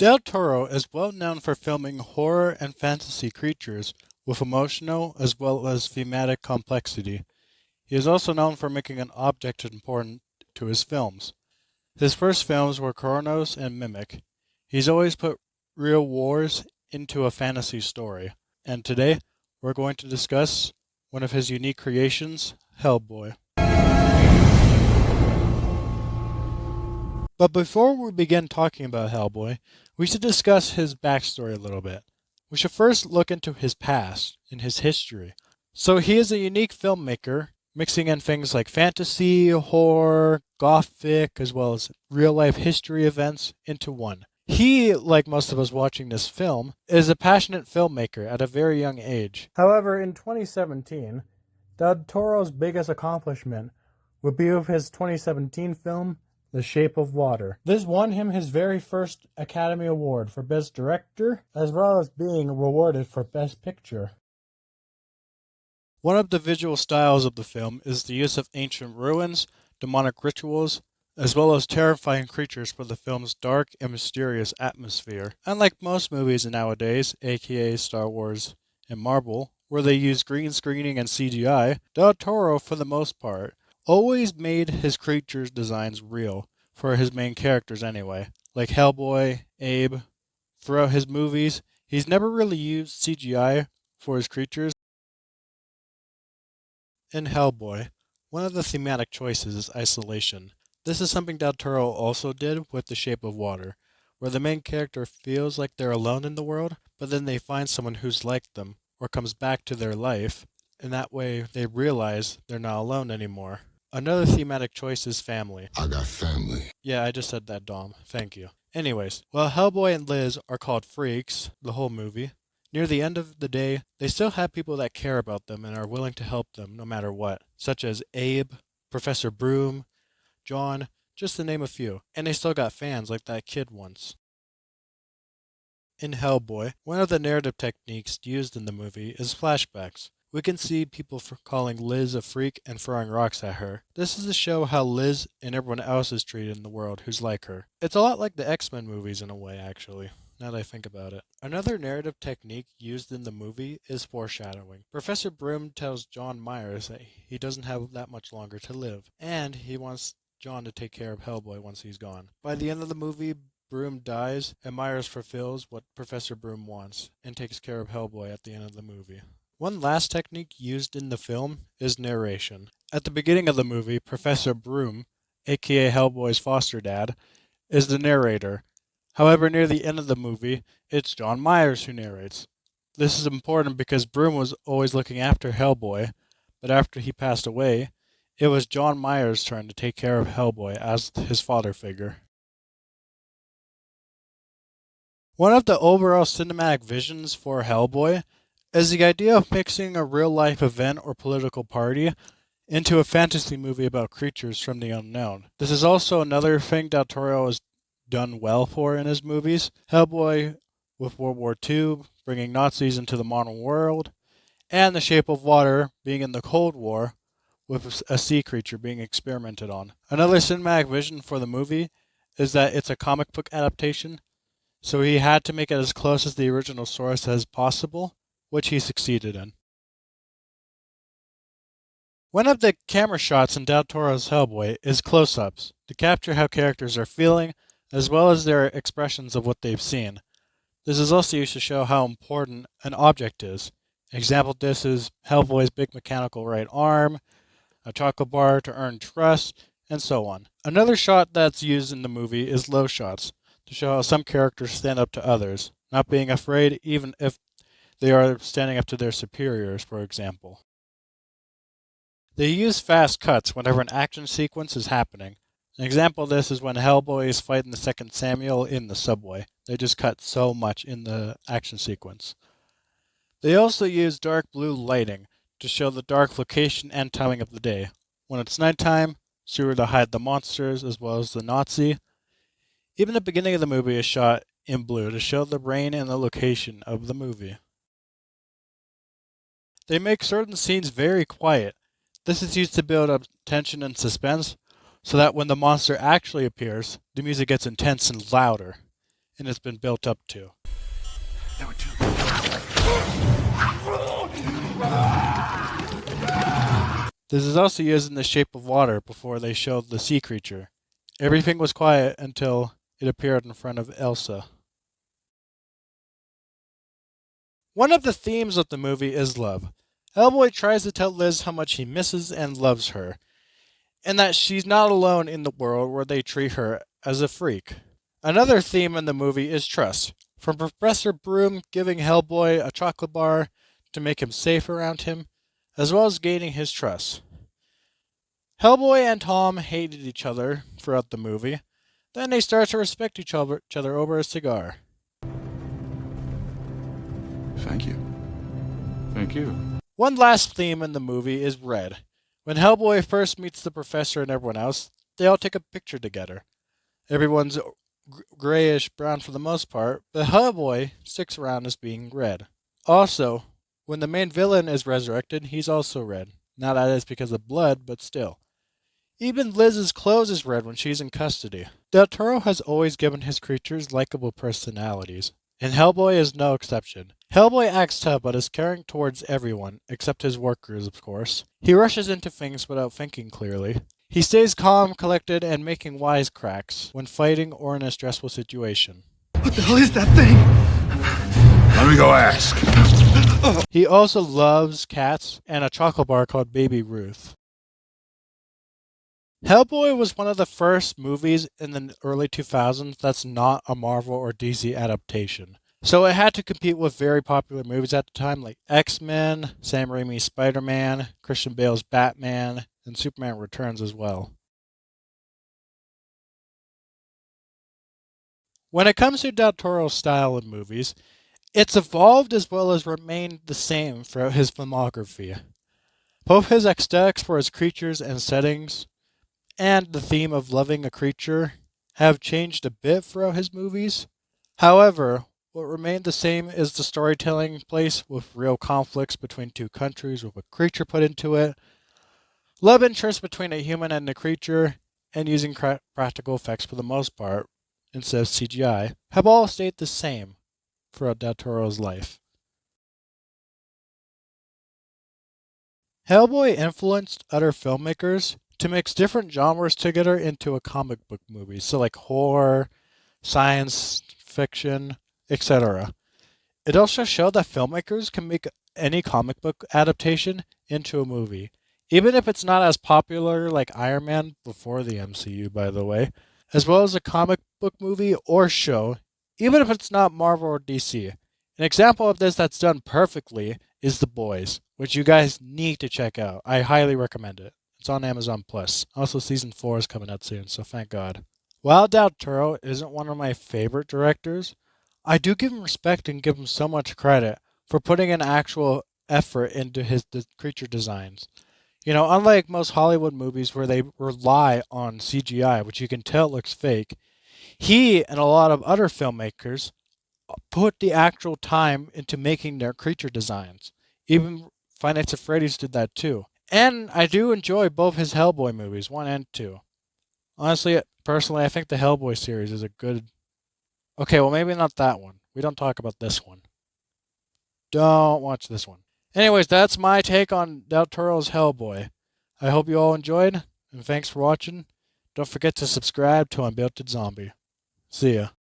Del Toro is well known for filming horror and fantasy creatures with emotional as well as thematic complexity. He is also known for making an object important to his films. His first films were Kronos and Mimic. He's always put real wars into a fantasy story. And today, we're going to discuss one of his unique creations, Hellboy. But before we begin talking about Hellboy, we should discuss his backstory a little bit. We should first look into his past and his history. So he is a unique filmmaker, mixing in things like fantasy, horror, gothic, as well as real-life history events into one. He, like most of us watching this film, is a passionate filmmaker at a very young age. However, in 2017, Del Toro's biggest accomplishment would be with his 2017 film, The Shape of Water. This won him his very first Academy Award for Best Director, as well as being rewarded for Best Picture. One of the visual styles of the film is the use of ancient ruins, demonic rituals, as well as terrifying creatures for the film's dark and mysterious atmosphere. Unlike most movies nowadays, aka Star Wars and Marvel, where they use green screening and CGI, Del Toro, for the most part, always made his creatures' designs real, for his main characters anyway. Like Hellboy, Abe. Throughout his movies, he's never really used CGI for his creatures. In Hellboy, one of the thematic choices is isolation. This is something Del Toro also did with The Shape of Water, where the main character feels like they're alone in the world, but then they find someone who's like them, or comes back to their life, and that way they realize they're not alone anymore. Another thematic choice is family. I got family. Yeah, I just said that, Dom. Thank you. Anyways, while Hellboy and Liz are called freaks, the whole movie, near the end of the day, they still have people that care about them and are willing to help them no matter what, such as Abe, Professor Broom, John, just to name a few. And they still got fans like that kid once. In Hellboy, one of the narrative techniques used in the movie is flashbacks. We can see people calling Liz a freak and throwing rocks at her. This is to show how Liz and everyone else is treated in the world who's like her. It's a lot like the X-Men movies in a way, actually, now that I think about it. Another narrative technique used in the movie is foreshadowing. Professor Broom tells John Myers that he doesn't have that much longer to live, and he wants John to take care of Hellboy once he's gone. By the end of the movie, Broom dies, and Myers fulfills what Professor Broom wants, and takes care of Hellboy at the end of the movie. One last technique used in the film is narration. At the beginning of the movie, Professor Broom, aka Hellboy's foster dad, is the narrator. However, near the end of the movie, it's John Myers who narrates. This is important because Broom was always looking after Hellboy, but after he passed away, it was John Myers' turn to take care of Hellboy as his father figure. One of the overall cinematic visions for Hellboy is the idea of mixing a real-life event or political party into a fantasy movie about creatures from the unknown. This is also another thing Del Toro has done well for in his movies. Hellboy with World War II, bringing Nazis into the modern world, and The Shape of Water being in the Cold War, with a sea creature being experimented on. Another cinematic vision for the movie is that it's a comic book adaptation, so he had to make it as close as the original source as possible, which he succeeded in. One of the camera shots in Del Toro's Hellboy is close-ups, to capture how characters are feeling, as well as their expressions of what they've seen. This is also used to show how important an object is. An example of this is Hellboy's big mechanical right arm, a chocolate bar to earn trust, and so on. Another shot that's used in the movie is low shots, to show how some characters stand up to others, not being afraid even if they are standing up to their superiors, for example. They use fast cuts whenever an action sequence is happening. An example of this is when Hellboy is fighting the second Samuel in the subway. They just cut so much in the action sequence. They also use dark blue lighting to show the dark location and timing of the day. When it's nighttime, so to hide the monsters as well as the Nazi. Even the beginning of the movie is shot in blue to show the rain and the location of the movie. They make certain scenes very quiet. This is used to build up tension and suspense, so that when the monster actually appears, the music gets intense and louder. and it's been built up to. This is also used in The Shape of Water before they showed the sea creature. Everything was quiet until it appeared in front of Elsa. One of the themes of the movie is love. Hellboy tries to tell Liz how much he misses and loves her, and that she's not alone in the world where they treat her as a freak. Another theme in the movie is trust, from Professor Broom giving Hellboy a chocolate bar to make him safe around him, as well as gaining his trust. Hellboy and Tom hated each other throughout the movie, then they start to respect each other over a cigar. Thank you. Thank you. One last theme in the movie is red. When Hellboy first meets the professor and everyone else, they all take a picture together. Everyone's grayish brown for the most part, but Hellboy sticks around as being red. Also, when the main villain is resurrected, he's also red. Now that is because of blood, but still. Even Liz's clothes is red when she's in custody. Del Toro has always given his creatures likable personalities, and Hellboy is no exception. Hellboy acts tough but is caring towards everyone, except his workers, of course. He rushes into things without thinking clearly. He stays calm, collected, and making wisecracks when fighting or in a stressful situation. What the hell is that thing? Let me go ask. He also loves cats and a chocolate bar called Baby Ruth. Hellboy was one of the first movies in the early 2000s that's not a Marvel or DC adaptation. So it had to compete with very popular movies at the time like X-Men, Sam Raimi's Spider-Man, Christian Bale's Batman, and Superman Returns as well. When it comes to Del Toro's style of movies, it's evolved as well as remained the same throughout his filmography. Both his aesthetics for his creatures and settings, and the theme of loving a creature have changed a bit throughout his movies. However, what remained the same is the storytelling place with real conflicts between two countries with a creature put into it, love interest between a human and a creature, and using practical effects for the most part, instead of CGI, have all stayed the same throughout Del Toro's life. Hellboy influenced other filmmakers to mix different genres together into a comic book movie, so like horror, science fiction, etc. It also showed that filmmakers can make any comic book adaptation into a movie, even if it's not as popular like Iron Man before the MCU, by the way, as well as a comic book movie or show, even if it's not Marvel or DC. An example of this that's done perfectly is The Boys, which you guys need to check out. I highly recommend it. It's on Amazon Plus. Also, season 4 is coming out soon, so thank God. While Del Toro isn't one of my favorite directors, I do give him respect and give him so much credit for putting an actual effort into his creature designs. You know, unlike most Hollywood movies where they rely on CGI, which you can tell looks fake, he and a lot of other filmmakers put the actual time into making their creature designs. Even Five Nights at Freddy's did that too. And I do enjoy both his Hellboy movies, 1 and 2. Honestly, personally, I think the Hellboy series is a good... Okay, well, maybe not that one. We don't talk about this one. Don't watch this one. Anyways, that's my take on Del Toro's Hellboy. I hope you all enjoyed, and thanks for watching. Don't forget to subscribe to Unbuilt Zombie. See ya.